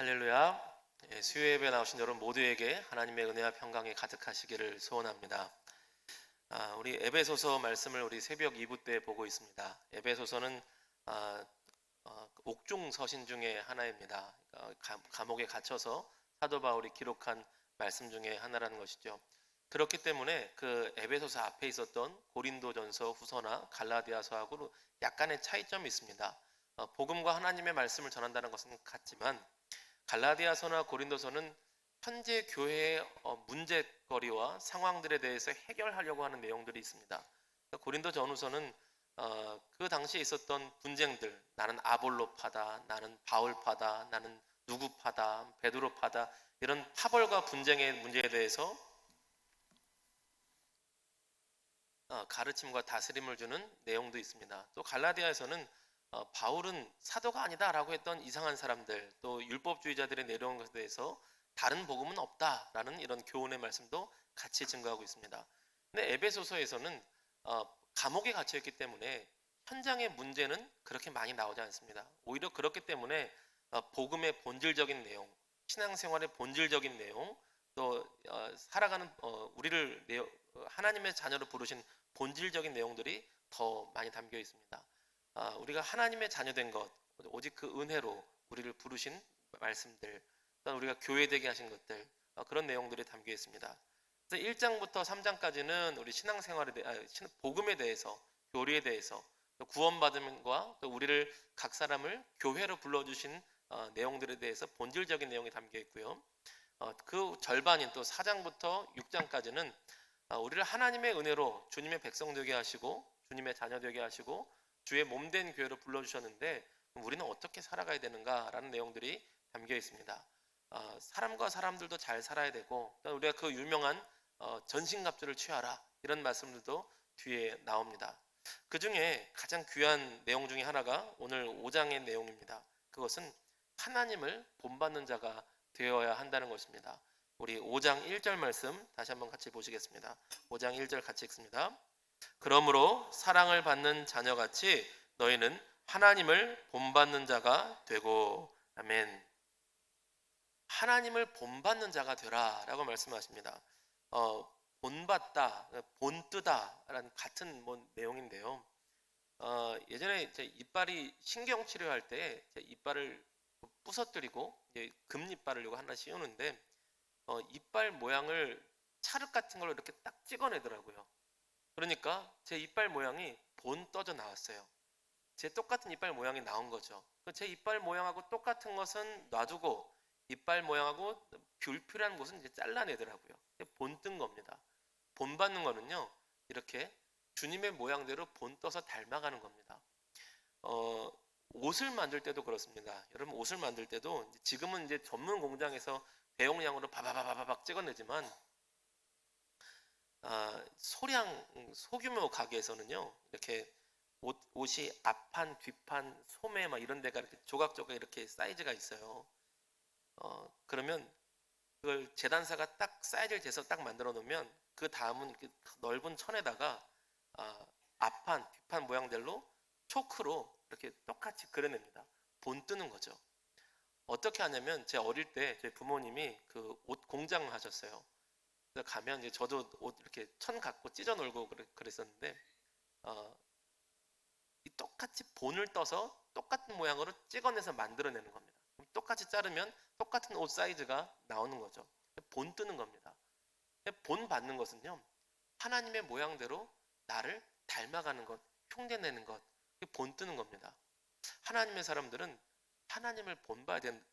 할렐루야. 수요 예배 나오신 여러분 모두에게 하나님의 은혜와 평강이 가득하시기를 소원합니다. 우리 에베소서 말씀을 우리 새벽 2부 때 보고 있습니다. 에베소서는 옥중 서신 중에 하나입니다. 감옥에 gat혀서 사도 바울이 기록한 말씀 중에 하나라는 것이죠. 그렇기 때문에 그 에베소서 앞에 있었던 고린도전서, 후서나 갈라디아서하고 약간의 차이점이 있습니다. 복음과 하나님의 말씀을 전한다는 것은 같지만 갈라디아서나 고린도서는 현재 교회의 문제거리와 상황들에 대해서 해결하려고 하는 내용들이 있습니다. 고린도 전후서는 그 당시에 있었던 분쟁들, 나는 아볼로파다, 나는 바울파다, 나는 누구파다, 베드로파다, 이런 파벌과 분쟁의 문제에 대해서 가르침과 다스림을 주는 내용도 있습니다. 또 갈라디아에서는 바울은 사도가 아니다라고 했던 이상한 사람들, 또 율법주의자들의 내려온 것에 대해서 다른 복음은 없다라는 이런 교훈의 말씀도 같이 증거하고 있습니다. 근데 에베소서에서는 감옥에 갇혀 있기 때문에 현장의 문제는 그렇게 많이 나오지 않습니다. 오히려 그렇기 때문에 복음의 본질적인 내용, 신앙생활의 본질적인 내용, 또 살아가는 우리를 하나님의 자녀로 부르신 본질적인 내용들이 더 많이 담겨 있습니다. 우리가 하나님의 자녀된 것, 오직 그 은혜로 우리를 부르신 말씀들, 또 우리가 교회되게 하신 것들, 그런 내용들이 담겨 있습니다. 그래서 1장부터 3장까지는 우리 신앙생활에 복음에 대해서, 교리에 대해서, 또 구원받음과 또 우리를 각 사람을 교회로 불러주신 내용들에 대해서 본질적인 내용이 담겨 있고요. 그 절반인 또 4장부터 6장까지는 우리를 하나님의 은혜로 주님의 백성 되게 하시고 주님의 자녀 되게 하시고 주의 몸된 교회로 불러주셨는데 우리는 어떻게 살아가야 되는가라는 내용들이 담겨 있습니다. 사람과 사람들도 잘 살아야 되고 우리가 그 유명한 전신갑주를 취하라 이런 말씀들도 뒤에 나옵니다. 그 중에 가장 귀한 내용 중에 하나가 오늘 5장의 내용입니다. 그것은 하나님을 본받는 자가 되어야 한다는 것입니다. 우리 5장 1절 말씀 다시 한번 같이 보시겠습니다. 5장 1절 같이 읽습니다. 그러므로 사랑을 받는 자녀같이 너희는 하나님을 본받는 자가 되고, 아멘. 하나님을 본받는 자가 되라 라고 말씀하십니다. 본받다, 본뜨다 라는 같은 내용인데요. 예전에 제 이빨이 신경치료할 때 제 이빨을 부서뜨리고 금이빨을 이거 하나 씌우는데 이빨 모양을 찰흙 같은 걸로 이렇게 딱 찍어내더라고요. 그러니까 제 이빨 모양이 본 떠져 나왔어요. 제 똑같은 이빨 모양이 나온 거죠. 제 이빨 모양하고 똑같은 것은 놔두고 이빨 모양하고 불필요한 곳은 이제 잘라내더라고요. 본 뜬 겁니다. 본 받는 거는요, 이렇게 주님의 모양대로 본 떠서 닮아가는 겁니다. 옷을 만들 때도 그렇습니다. 여러분 옷을 만들 때도 지금은 이제 전문 공장에서 대용량으로 바바바바박 찍어내지만 소규모 가게에서는요 이렇게 옷이 앞판, 뒷판, 소매 막 이런 데가 이렇게 조각조각 이렇게 사이즈가 있어요. 그러면 그걸 재단사가 딱 사이즈를 재서 딱 만들어 놓으면 그 다음은 넓은 천에다가 앞판, 뒷판 모양대로 초크로 이렇게 똑같이 그려냅니다. 본 뜨는 거죠. 어떻게 하냐면 제 어릴 때 제 부모님이 그 옷 공장 하셨어요. 그래서 가면 이제 저도 옷 이렇게 천 갖고 찢어 놀고 그랬었는데 이 똑같이 본을 떠서 똑같은 모양으로 찍어내서 만들어내는 겁니다. 똑같이 자르면 똑같은 옷 사이즈가 나오는 거죠. 본 뜨는 겁니다. 본 받는 것은요 하나님의 모양대로 나를 닮아가는 것, 흉내내는 것, 본 뜨는 겁니다. 하나님의 사람들은 하나님을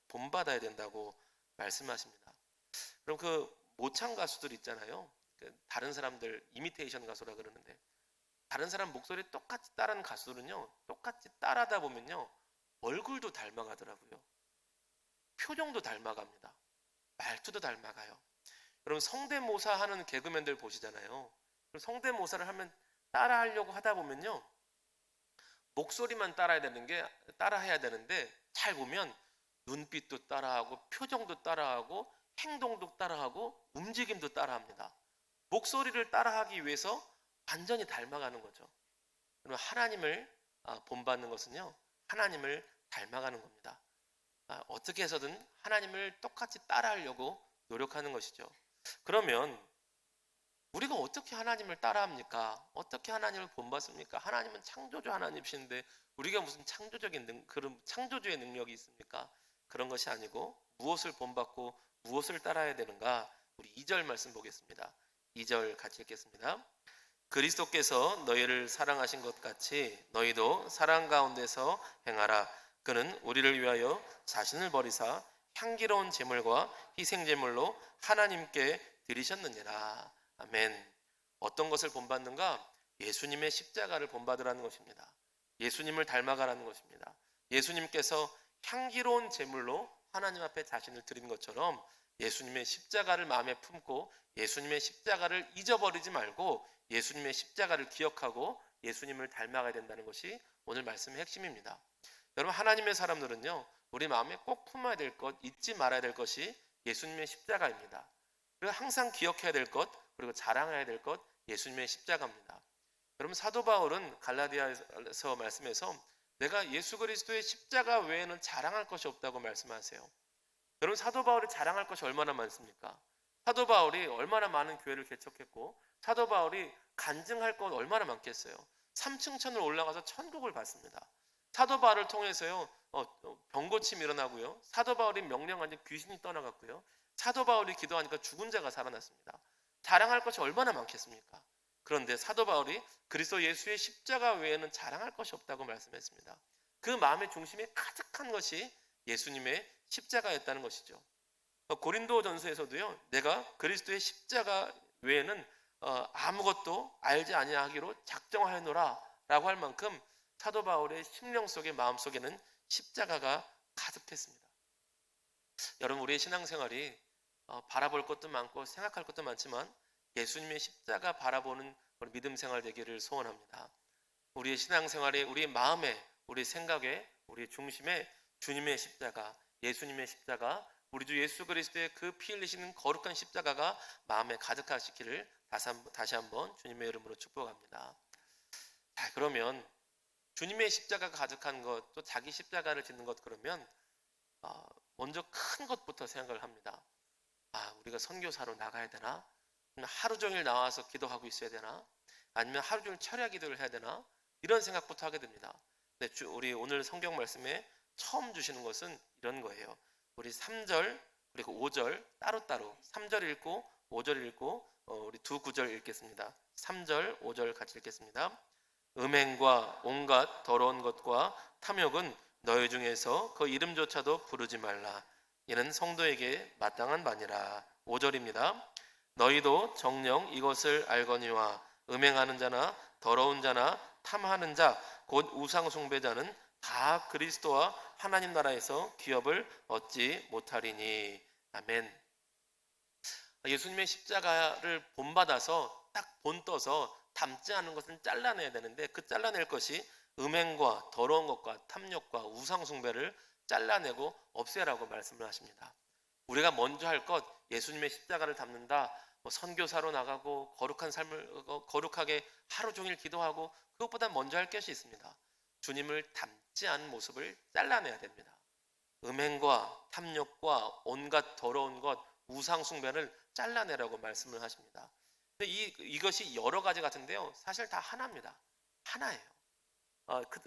본받아야 된다고 말씀하십니다. 그럼 그 모창 가수들 있잖아요. 다른 사람들 이미테이션 가수라 그러는데 다른 사람 목소리 똑같이 따라하는 가수들은요 똑같이 따라하다 보면요 얼굴도 닮아가더라고요. 표정도 닮아갑니다. 말투도 닮아가요. 여러분 성대모사 하는 개그맨들 보시잖아요. 성대모사를 하면 따라하려고 하다 보면요 목소리만 따라해야 되는데 잘 보면 눈빛도 따라하고 표정도 따라하고 행동도 따라하고 움직임도 따라합니다. 목소리를 따라하기 위해서 완전히 닮아가는 거죠. 그럼 하나님을 본받는 것은요 하나님을 닮아가는 겁니다. 어떻게 해서든 하나님을 똑같이 따라하려고 노력하는 것이죠. 그러면 우리가 어떻게 하나님을 따라합니까? 어떻게 하나님을 본받습니까? 하나님은 창조주 하나님이신데 우리가 무슨 그런 창조주의 능력이 있습니까? 그런 것이 아니고 무엇을 본받고 무엇을 따라야 되는가? 우리 2절 말씀 보겠습니다. 2절 같이 읽겠습니다. 그리스도께서 너희를 사랑하신 것 같이 너희도 사랑 가운데서 행하라. 그는 우리를 위하여 자신을 버리사 향기로운 제물과 희생 제물로 하나님께 드리셨느니라. 아멘. 어떤 것을 본받는가? 예수님의 십자가를 본받으라는 것입니다. 예수님을 닮아가라는 것입니다. 예수님께서 향기로운 제물로 하나님 앞에 자신을 드린 것처럼 예수님의 십자가를 마음에 품고 예수님의 십자가를 잊어버리지 말고 예수님의 십자가를 기억하고 예수님을 닮아가야 된다는 것이 오늘 말씀의 핵심입니다. 여러분, 하나님의 사람들은요, 우리 마음에 꼭 품어야 될 것, 잊지 말아야 될 것이 예수님의 십자가입니다. 그리고 항상 기억해야 될 것, 그리고 자랑해야 될 것, 예수님의 십자가입니다. 여러분, 사도 바울은 갈라디아서 말씀에서 내가 예수 그리스도의 십자가 외에는 자랑할 것이 없다고 말씀하세요. 여러분, 사도 바울이 자랑할 것이 얼마나 많습니까? 사도 바울이 얼마나 많은 교회를 개척했고 사도 바울이 간증할 것 얼마나 많겠어요. 3층 천을 올라가서 천국을 받습니다. 사도 바울을 통해서요 병고침이 일어나고요, 사도 바울이 명령한 지 귀신이 떠나갔고요, 사도 바울이 기도하니까 죽은 자가 살아났습니다. 자랑할 것이 얼마나 많겠습니까? 그런데 사도 바울이 그리스도 예수의 십자가 외에는 자랑할 것이 없다고 말씀했습니다. 그 마음의 중심에 가득한 것이 예수님의 십자가였다는 것이죠. 고린도 전서에서도요, 내가 그리스도의 십자가 외에는 아무것도 알지 아니하기로 작정하였노라 라고 할 만큼 사도 바울의 심령 속에 마음 속에는 십자가가 가득했습니다. 여러분, 우리의 신앙생활이 바라볼 것도 많고 생각할 것도 많지만 예수님의 십자가 바라보는 믿음 생활 되기를 소원합니다. 우리의 신앙생활에, 우리의 마음에, 우리 생각에, 우리 중심에 주님의 십자가, 예수님의 십자가, 우리 주 예수 그리스도의 그 피 흘리시는 거룩한 십자가가 마음에 가득하시기를 다시 한번 주님의 이름으로 축복합니다. 자, 그러면 주님의 십자가가 가득한 것, 또 자기 십자가를 짓는 것, 그러면 먼저 큰 것부터 생각을 합니다. 우리가 선교사로 나가야 되나? 하루 종일 나와서 기도하고 있어야 되나? 아니면 하루 종일 철야 기도를 해야 되나? 이런 생각부터 하게 됩니다. 근데 우리 오늘 성경 말씀에 처음 주시는 것은 이런 거예요. 우리 3절 그리고 5절 따로따로 3절 읽고 5절 읽고 우리 두 구절 읽겠습니다. 3절 5절 같이 읽겠습니다. 음행과 온갖 더러운 것과 탐욕은 너희 중에서 그 이름조차도 부르지 말라. 이는 성도에게 마땅한 바니라. 5절입니다. 너희도 정녕 이것을 알거니와 음행하는 자나 더러운 자나 탐하는 자 곧 우상 숭배자는 다 그리스도와 하나님 나라에서 기업을 얻지 못하리니. 아멘. 예수님의 십자가를 본받아서 딱 본떠서 담지 않은 것은 잘라내야 되는데 그 잘라낼 것이 음행과 더러운 것과 탐욕과 우상 숭배를 잘라내고 없애라고 말씀을 하십니다. 우리가 먼저 할 것, 예수님의 십자가를 담는다, 선교사로 나가고 거룩한 삶을 거룩하게 하루 종일 기도하고, 그것보다 먼저 할 것이 있습니다. 주님을 닮지 않은 모습을 잘라내야 됩니다. 음행과 탐욕과 온갖 더러운 것, 우상 숭배를 잘라내라고 말씀을 하십니다. 근데 이것이 여러 가지 같은데요, 사실 다 하나입니다. 하나예요.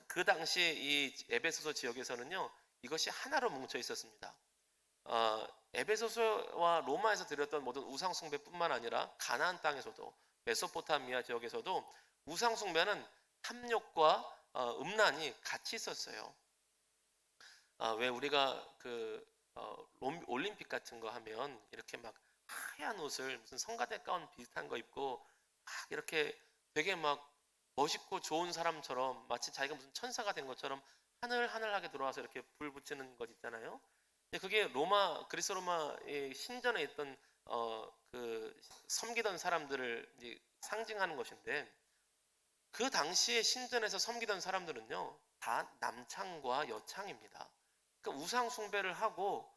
그 당시에 이 에베소서 지역에서는요, 이것이 하나로 뭉쳐 있었습니다. 에베소서와 로마에서 드렸던 모든 우상 숭배뿐만 아니라 가나안 땅에서도, 메소포타미아 지역에서도 우상 숭배는 탐욕과 음란이 같이 있었어요. 왜 우리가 올림픽 같은 거 하면 이렇게 막 하얀 옷을 무슨 성가대 가운 비슷한 거 입고 막 이렇게 되게 막 멋있고 좋은 사람처럼, 마치 자기가 무슨 천사가 된 것처럼 하늘하늘하게 들어와서 이렇게 불 붙이는 것 있잖아요. 근데 그게 그리스 로마의 신전에 있던 섬기던 사람들을 이제 상징하는 것인데, 그 당시에 신전에서 섬기던 사람들은요 다 남창과 여창입니다. 그러니까 우상 숭배를 하고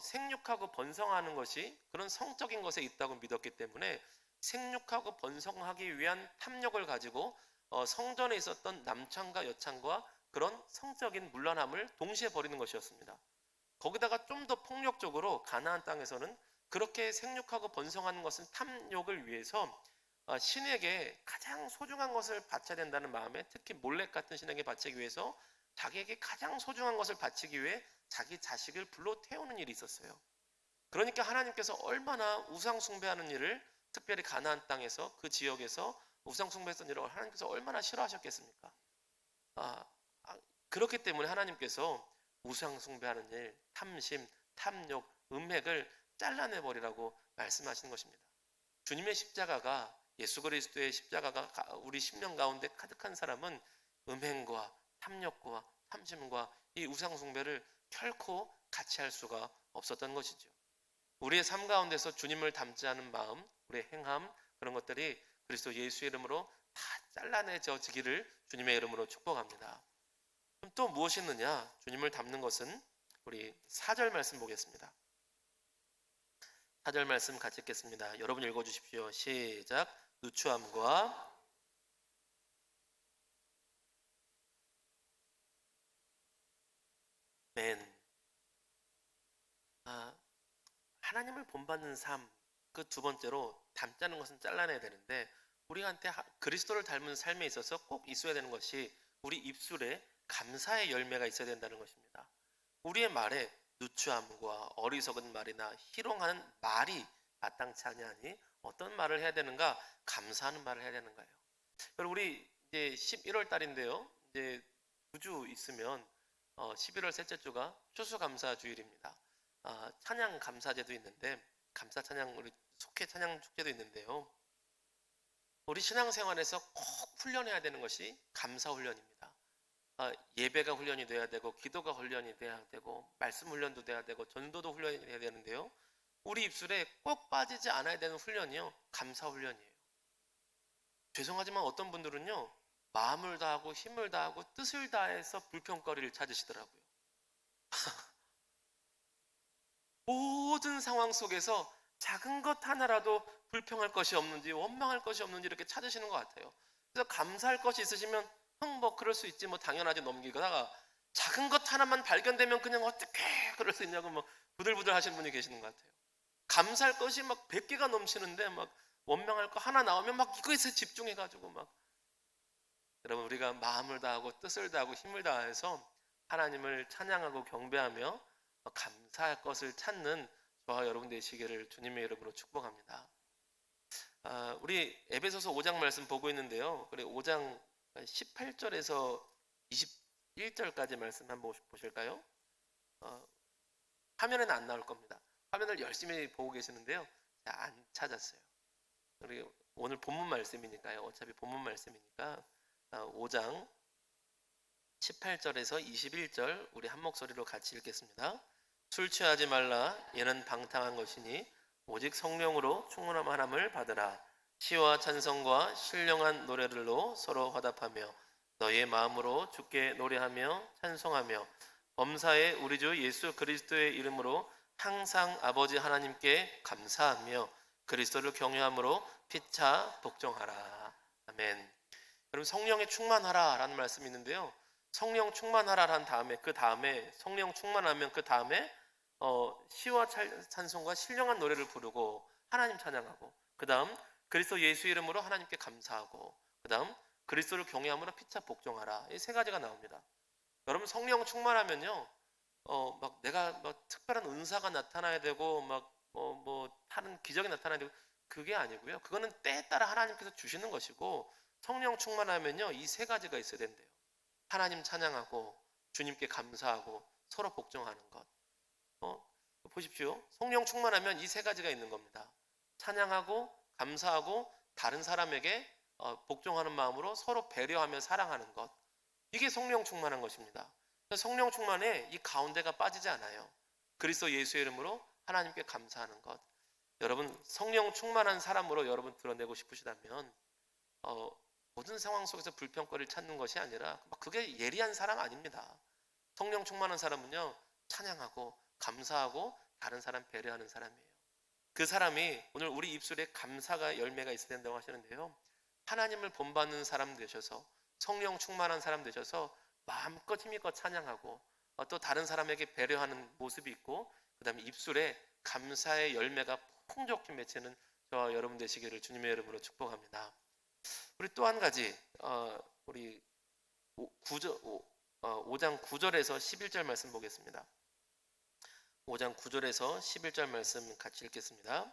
생육하고 번성하는 것이 그런 성적인 것에 있다고 믿었기 때문에 생육하고 번성하기 위한 탐욕을 가지고 성전에 있었던 남창과 여창과 그런 성적인 문란함을 동시에 버리는 것이었습니다. 거기다가 좀 더 폭력적으로 가나안 땅에서는 그렇게 생육하고 번성하는 것은 탐욕을 위해서 신에게 가장 소중한 것을 바쳐야 된다는 마음에, 특히 몰렉 같은 신에게 바치기 위해서 자기에게 가장 소중한 것을 바치기 위해 자기 자식을 불로 태우는 일이 있었어요. 그러니까 하나님께서 얼마나 우상 숭배하는 일을, 특별히 가나안 땅에서 그 지역에서 우상 숭배했던 일을 하나님께서 얼마나 싫어하셨겠습니까? 아, 그렇기 때문에 하나님께서 우상 숭배하는 일, 탐심, 탐욕, 음행을 잘라내 버리라고 말씀하시는 것입니다. 주님의 십자가가, 예수 그리스도의 십자가가 우리 심령 가운데 가득한 사람은 음행과 탐욕과 탐심과 이 우상 숭배를 결코 같이 할 수가 없었던 것이죠. 우리의 삶 가운데서 주님을 닮지 않은 마음, 우리의 행함, 그런 것들이 그리스도 예수의 이름으로 다 잘라내져지기를 주님의 이름으로 축복합니다. 그럼 또 무엇이 있느냐? 주님을 닮는 것은, 우리 4절 말씀 보겠습니다. 4절 말씀 같이 읽겠습니다. 여러분 읽어주십시오. 시작. 누추함과 맨. 하나님을 본받는 삶, 그 두 번째로 닮자는 것은 잘라내야 되는데, 우리한테 그리스도를 닮은 삶에 있어서 꼭 있어야 되는 것이 우리 입술에 감사의 열매가 있어야 된다는 것입니다. 우리의 말에 누추함과 어리석은 말이나 희롱하는 말이 마땅치 아니하니 어떤 말을 해야 되는가? 감사하는 말을 해야 되는 거예요. 우리 이제 11월 달인데요. 이제 9주 있으면 11월 셋째 주가 추수감사 주일입니다. 찬양 감사제도 있는데, 감사 찬양, 우리 속회 찬양 축제도 있는데요. 우리 신앙생활에서 꼭 훈련해야 되는 것이 감사 훈련입니다. 예배가 훈련이 돼야 되고, 기도가 훈련이 돼야 되고, 말씀 훈련도 돼야 되고, 전도도 훈련이 돼야 되는데요. 우리 입술에 꼭 빠지지 않아야 되는 훈련이요, 감사 훈련이에요. 죄송하지만 어떤 분들은요, 마음을 다하고 힘을 다하고 뜻을 다해서 불평거리를 찾으시더라고요. 모든 상황 속에서 작은 것 하나라도 불평할 것이 없는지, 원망할 것이 없는지 이렇게 찾으시는 것 같아요. 그래서 감사할 것이 있으시면 뭐 그럴 수 있지, 뭐 당연하지 넘기다가 작은 것 하나만 발견되면 그냥 어떻게 그럴 수 있냐고 막 부들부들 하시는 분이 계시는 것 같아요. 감사할 것이 막 100개가 넘치는데 막 원망할 거 하나 나오면 막 이거에 집중해가지고 막. 여러분, 우리가 마음을 다하고 뜻을 다하고 힘을 다해서 하나님을 찬양하고 경배하며 감사할 것을 찾는 저와 여러분 되시기를 주님의 이름으로 축복합니다. 우리 에베소서 5장 말씀 보고 있는데요. 그래 5장 18절에서 21절까지 말씀 한번 보실까요? 화면에는 안 나올 겁니다. 화면을 열심히 보고 계시는데요. 안 찾았어요. 우리 오늘 본문 말씀이니까요. 어차피 본문 말씀이니까 5장 18절에서 21절 우리 한 목소리로 같이 읽겠습니다. 술 취하지 말라. 얘는 방탕한 것이니 오직 성령으로 충만함을 받으라. 시와 찬송과 신령한 노래들로 서로 화답하며 너의 마음으로 주께 노래하며 찬송하며 범사의 우리 주 예수 그리스도의 이름으로 항상 아버지 하나님께 감사하며 그리스도를 경외함으로 피차 복종하라. 아멘. 여러분, 성령에 충만하라 라는 말씀이 있는데요. 성령 충만하라 한 다음에, 그 다음에 성령 충만하면 그 다음에 시와 찬송과 신령한 노래를 부르고 하나님 찬양하고, 그 다음 그리스도 예수 이름으로 하나님께 감사하고, 그 다음 그리스도를 경외함으로 피차 복종하라. 이 세 가지가 나옵니다. 여러분, 성령 충만하면요, 막 내가 막 특별한 은사가 나타나야 되고 뭐 하는 기적이 나타나야 되고, 그게 아니고요. 그거는 때에 따라 하나님께서 주시는 것이고, 성령 충만하면요, 이 세 가지가 있어야 된대요. 하나님 찬양하고 주님께 감사하고 서로 복종하는 것. 보십시오. 성령 충만하면 이 세 가지가 있는 겁니다. 찬양하고 감사하고 다른 사람에게 복종하는 마음으로 서로 배려하며 사랑하는 것. 이게 성령 충만한 것입니다. 성령 충만에 이 가운데가 빠지지 않아요. 그리스도 예수의 이름으로 하나님께 감사하는 것. 여러분, 성령 충만한 사람으로 여러분 드러내고 싶으시다면 모든 상황 속에서 불평거리를 찾는 것이 아니라 그게 예리한 사람 아닙니다. 성령 충만한 사람은요, 찬양하고 감사하고 다른 사람 배려하는 사람이에요. 그 사람이 오늘 우리 입술에 감사가 열매가 있어야 된다고 하시는데요, 하나님을 본받는 사람 되셔서 성령 충만한 사람 되셔서 마음껏 힘껏 찬양하고 또 다른 사람에게 배려하는 모습이 있고, 그다음에 입술에 감사의 열매가 풍족히 맺히는 저와 여러분 되시기를 주님의 이름으로 축복합니다. 우리 또 한 가지, 우리 5장 9절에서 11절 말씀 보겠습니다. 5장 9절에서 11절 말씀 같이 읽겠습니다.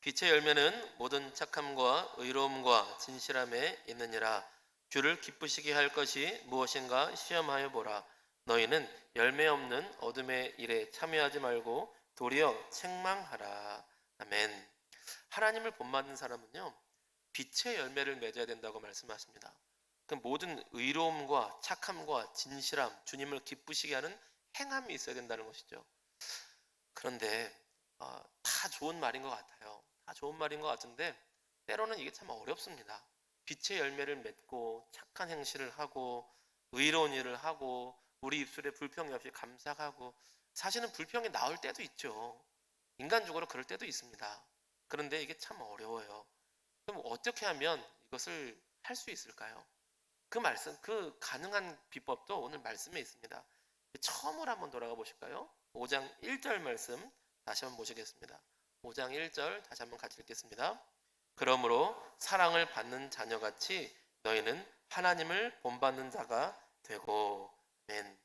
빛의 열매는 모든 착함과 의로움과 진실함에 있느니라. 주를 기쁘시게 할 것이 무엇인가 시험하여 보라. 너희는 열매 없는 어둠의 일에 참여하지 말고 도리어 책망하라. 아멘. 하나님을 본받는 사람은요, 빛의 열매를 맺어야 된다고 말씀하십니다. 그 모든 의로움과 착함과 진실함, 주님을 기쁘시게 하는 행함이 있어야 된다는 것이죠. 그런데 다 좋은 말인 것 같아요. 다 좋은 말인 것 같은데 때로는 이게 참 어렵습니다. 빛의 열매를 맺고 착한 행실을 하고 의로운 일을 하고 우리 입술에 불평이 없이 감사하고, 사실은 불평이 나올 때도 있죠. 인간적으로 그럴 때도 있습니다. 그런데 이게 참 어려워요. 그럼 어떻게 하면 이것을 할 수 있을까요? 그 가능한 비법도 오늘 말씀에 있습니다. 처음으로 한번 돌아가 보실까요? 5장 1절 말씀 다시 한번 보시겠습니다. 5장 1절 다시 한번 같이 읽겠습니다. 그러므로 사랑을 받는 자녀같이 너희는 하나님을 본받는 자가 되고. 아멘.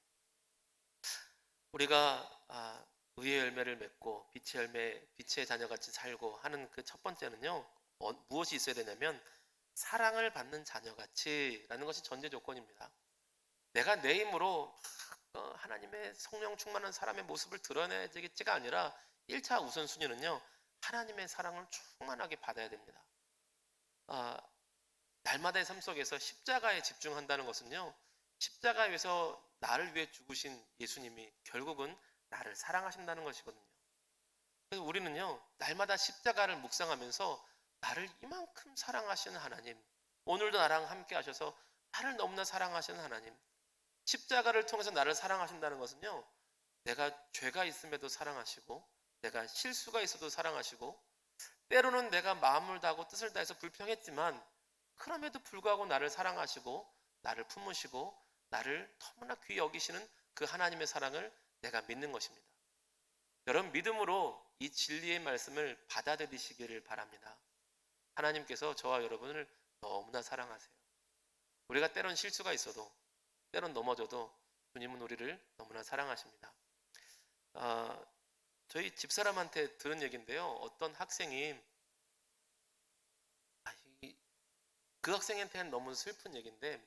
우리가 의의 열매를 맺고 빛의 자녀같이 살고 하는 그 첫 번째는요, 무엇이 있어야 되냐면 사랑을 받는 자녀같이라는 것이 전제 조건입니다. 내가 내 힘으로 하나님의 성령 충만한 사람의 모습을 드러내야지가 아니라 1차 우선순위는요, 하나님의 사랑을 충만하게 받아야 됩니다. 날마다의 삶 속에서 십자가에 집중한다는 것은요, 십자가에서 나를 위해 죽으신 예수님이 결국은 나를 사랑하신다는 것이거든요. 그래서 우리는요, 날마다 십자가를 묵상하면서 나를 이만큼 사랑하시는 하나님, 오늘도 나랑 함께 하셔서 나를 너무나 사랑하시는 하나님, 십자가를 통해서 나를 사랑하신다는 것은요, 내가 죄가 있음에도 사랑하시고 내가 실수가 있어도 사랑하시고 때로는 내가 마음을 다하고 뜻을 다해서 불평했지만 그럼에도 불구하고 나를 사랑하시고 나를 품으시고 나를 너무나 귀히 여기시는 그 하나님의 사랑을 내가 믿는 것입니다. 여러분, 믿음으로 이 진리의 말씀을 받아들이시기를 바랍니다. 하나님께서 저와 여러분을 너무나 사랑하세요. 우리가 때론 실수가 있어도 때론 넘어져도 주님은 우리를 너무나 사랑하십니다. 저희 집사람한테 들은 얘기인데요, 어떤 학생이 그 학생한테는 너무 슬픈 얘기인데,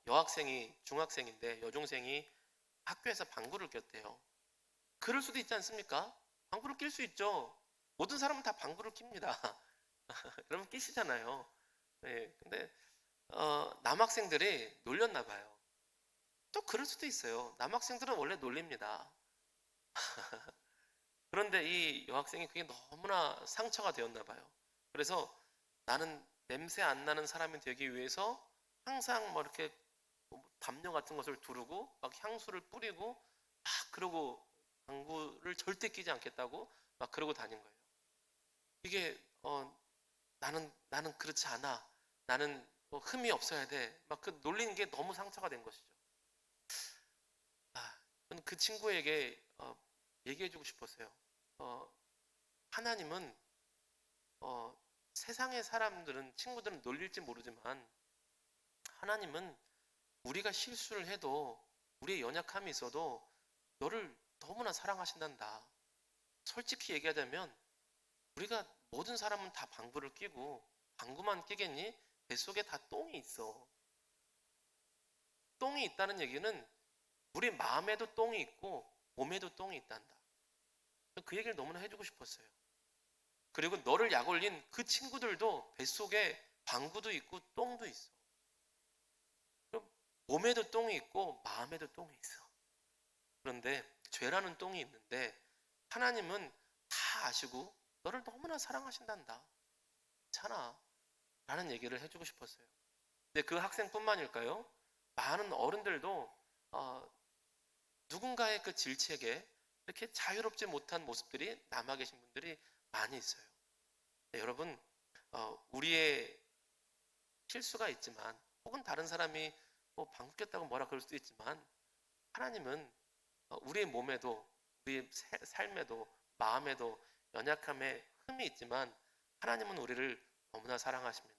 여학생이 중학생인데 여중생이 학교에서 방구를 꼈대요. 그럴 수도 있지 않습니까? 방구를 낄 수 있죠. 모든 사람은 다 방구를 낍니다. 여러분 끼시잖아요. 네, 근데 남학생들이 놀렸나 봐요. 또 그럴 수도 있어요. 남학생들은 원래 놀립니다. 그런데 이 여학생이 그게 너무나 상처가 되었나 봐요. 그래서 나는 냄새 안 나는 사람이 되기 위해서 항상 뭐 이렇게 담요 같은 것을 두르고 막 향수를 뿌리고 막 그러고 방구를 절대 끼지 않겠다고 막 그러고 다닌 거예요. 이게 나는 그렇지 않아. 나는 흠이 없어야 돼. 막 그 놀리는 게 너무 상처가 된 것이죠. 저는 그 친구에게 얘기해주고 싶었어요. 하나님은 세상의 사람들은 친구들은 놀릴지 모르지만 하나님은 우리가 실수를 해도 우리의 연약함이 있어도 너를 너무나 사랑하신단다. 솔직히 얘기하자면 우리가 모든 사람은 다 방구를 끼고 방구만 끼겠니? 뱃속에 다 똥이 있어. 똥이 있다는 얘기는 우리 마음에도 똥이 있고 몸에도 똥이 있단다. 그 얘기를 너무나 해주고 싶었어요. 그리고 너를 약올린 그 친구들도 뱃속에 방구도 있고 똥도 있어. 몸에도 똥이 있고 마음에도 똥이 있어. 그런데 죄라는 똥이 있는데 하나님은 다 아시고 너를 너무나 사랑하신단다. 괜찮아. 라는 얘기를 해주고 싶었어요. 근데 그 학생뿐만일까요? 많은 어른들도 누군가의 그 질책에 이렇게 자유롭지 못한 모습들이 남아 계신 분들이 많이 있어요. 네, 여러분, 우리의 실수가 있지만 혹은 다른 사람이 방귀 꼈다고 뭐라 그럴 수도 있지만 하나님은 우리의 몸에도 우리 삶에도 마음에도 연약함에 흠이 있지만 하나님은 우리를 너무나 사랑하십니다.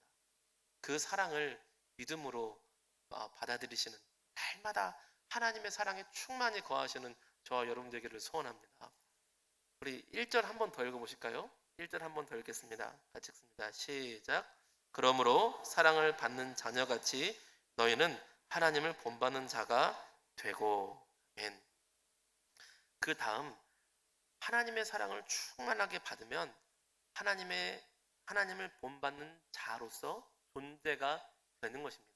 그 사랑을 믿음으로 받아들이시는, 날마다 하나님의 사랑에 충만히 거하시는 저와 여러분 되기를 소원합니다. 우리 1절 한 번 더 읽어보실까요? 1절 한 번 더 읽겠습니다. 같이 읽습니다. 시작. 그러므로 사랑을 받는 자녀같이 너희는 하나님을 본받는 자가 되고. 아멘. 그 다음, 하나님의 사랑을 충만하게 받으면 하나님을 본받는 자로서 존재가 되는 것입니다.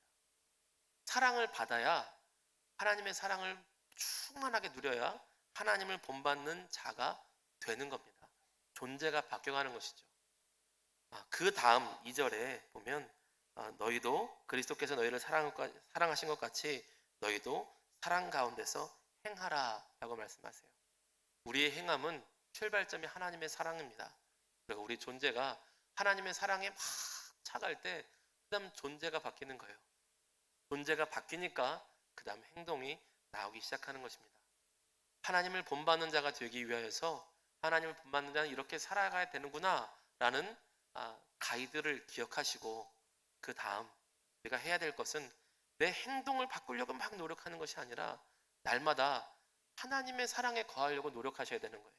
사랑을 받아야, 하나님의 사랑을 충만하게 누려야 하나님을 본받는 자가 되는 겁니다. 존재가 바뀌어가는 것이죠. 그 다음 2절에 보면 너희도 그리스도께서 너희를 사랑하신 것 같이 너희도 사랑 가운데서 행하라 라고 말씀하세요. 우리의 행함은 출발점이 하나님의 사랑입니다. 그리고 우리 존재가 하나님의 사랑에 막 차갈 때 그 다음 존재가 바뀌는 거예요. 존재가 바뀌니까 그 다음 행동이 나오기 시작하는 것입니다. 하나님을 본받는 자가 되기 위하여서 하나님을 본받는 자는 이렇게 살아가야 되는구나 라는 가이드를 기억하시고, 그 다음 우리가 해야 될 것은 내 행동을 바꾸려고 막 노력하는 것이 아니라 날마다 하나님의 사랑에 거하려고 노력하셔야 되는 거예요.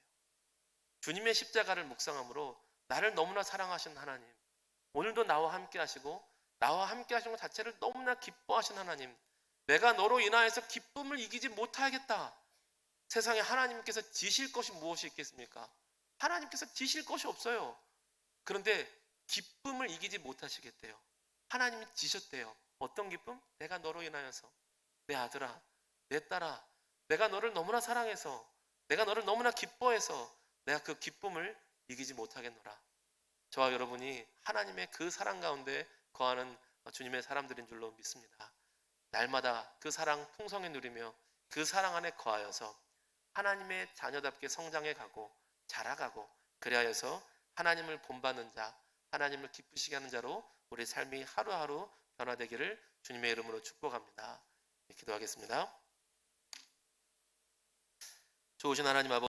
주님의 십자가를 묵상함으로 나를 너무나 사랑하신 하나님, 오늘도 나와 함께 하시고 나와 함께 하시는 것 자체를 너무나 기뻐하신 하나님, 내가 너로 인하여서 기쁨을 이기지 못하겠다. 세상에 하나님께서 지실 것이 무엇이 있겠습니까? 하나님께서 지실 것이 없어요. 그런데 기쁨을 이기지 못하시겠대요. 하나님이 지셨대요. 어떤 기쁨? 내가 너로 인하여서, 내 아들아, 내 딸아, 내가 너를 너무나 사랑해서, 내가 너를 너무나 기뻐해서 내가 그 기쁨을 이기지 못하겠노라. 저와 여러분이 하나님의 그 사랑 가운데 거하는 주님의 사람들인 줄로 믿습니다. 날마다 그 사랑 풍성히 누리며 그 사랑 안에 거하여서 하나님의 자녀답게 성장해 가고 자라가고, 그리하여서 하나님을 본받는 자, 하나님을 기쁘시게 하는 자로 우리 삶이 하루하루 변화되기를 주님의 이름으로 축복합니다. 기도하겠습니다. 좋으신 하나님 아버지,